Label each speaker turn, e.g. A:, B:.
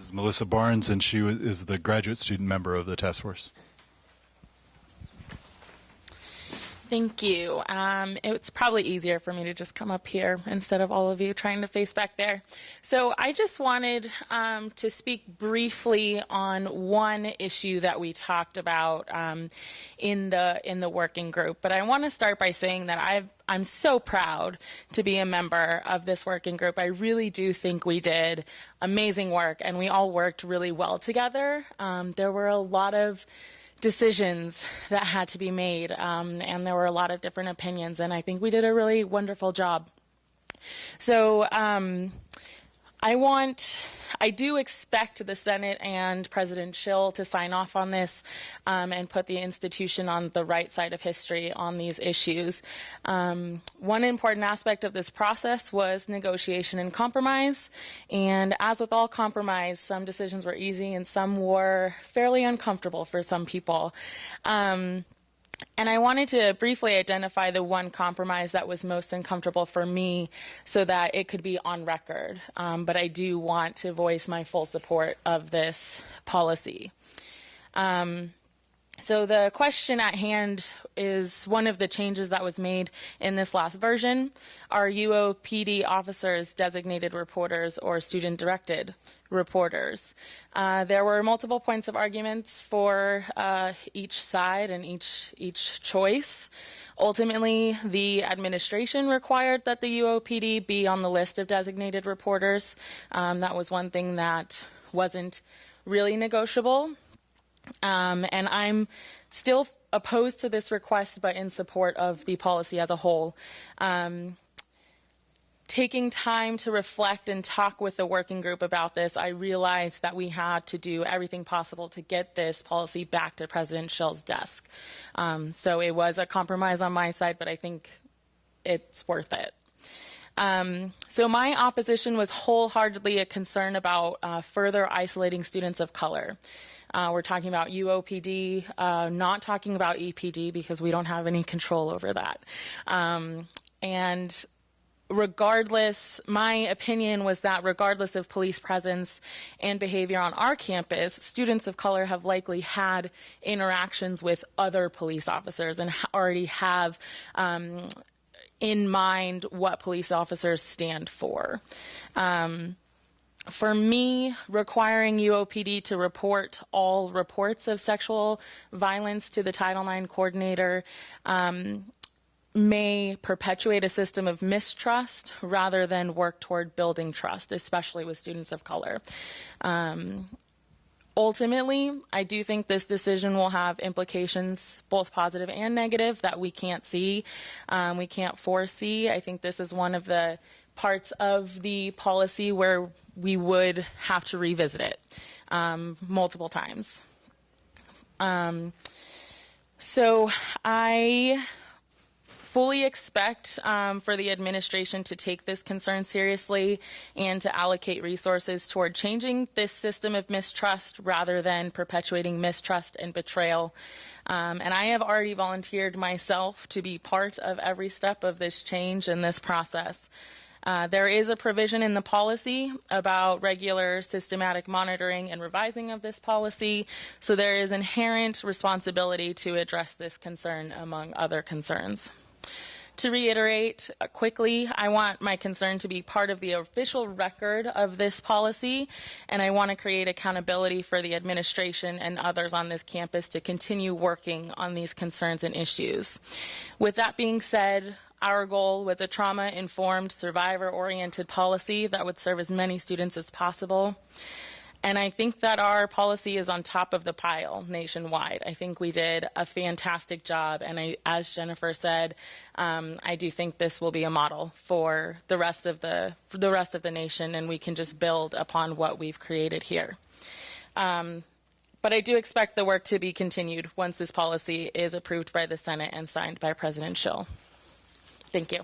A: This is Melissa Barnes, and she is the graduate student member of the task force.
B: Thank you. It's probably easier for me to just come up here instead of all of you trying to face back there. So I just wanted to speak briefly on one issue that we talked about in the working group. But I want to start by saying that I'm so proud to be a member of this working group. I really do think we did amazing work, and we all worked really well together. There were a lot of decisions that had to be made, and there were a lot of different opinions, and I think we did a really wonderful job. So I do expect the Senate and President Schill to sign off on this and put the institution on the right side of history on these issues. One important aspect of this process was negotiation and compromise. And as with all compromise, some decisions were easy and some were fairly uncomfortable for some people. And I wanted to briefly identify the one compromise that was most uncomfortable for me so that it could be on record. But I do want to voice my full support of this policy. So the question at hand is one of the changes that was made in this last version. Are UOPD officers designated reporters or student-directed reporters? There were multiple points of arguments for each side and each choice. Ultimately, the administration required that the UOPD be on the list of designated reporters. That was one thing that wasn't really negotiable. And I'm still opposed to this request, but in support of the policy as a whole. Taking time to reflect and talk with the working group about this, I realized that we had to do everything possible to get this policy back to President Schill's desk. So it was a compromise on my side, but I think it's worth it. So my opposition was wholeheartedly a concern about further isolating students of color. We're talking about UOPD, not talking about EPD because we don't have any control over that. And regardless, my opinion was that regardless of police presence and behavior on our campus, students of color have likely had interactions with other police officers and already have in mind what police officers stand for. For me, requiring UOPD to report all reports of sexual violence to the Title IX coordinator may perpetuate a system of mistrust rather than work toward building trust, especially with students of color. Ultimately, I do think this decision will have implications, both positive and negative, that we can't see, we can't foresee. I think this is one of the parts of the policy where we would have to revisit it multiple times. So I fully expect for the administration to take this concern seriously and to allocate resources toward changing this system of mistrust rather than perpetuating mistrust and betrayal. And I have already volunteered myself to be part of every step of this change and this process. There is a provision in the policy about regular systematic monitoring and revising of this policy, so there is inherent responsibility to address this concern among other concerns. To reiterate quickly, I want my concern to be part of the official record of this policy, and I want to create accountability for the administration and others on this campus to continue working on these concerns and issues. With that being said, our goal was a trauma-informed, survivor-oriented policy that would serve as many students as possible. And I think that our policy is on top of the pile nationwide. I think we did a fantastic job, and as Jennifer said, I do think this will be a model for the rest of the nation, and we can just build upon what we've created here. But I do expect the work to be continued once this policy is approved by the Senate and signed by President Schill. Thank you.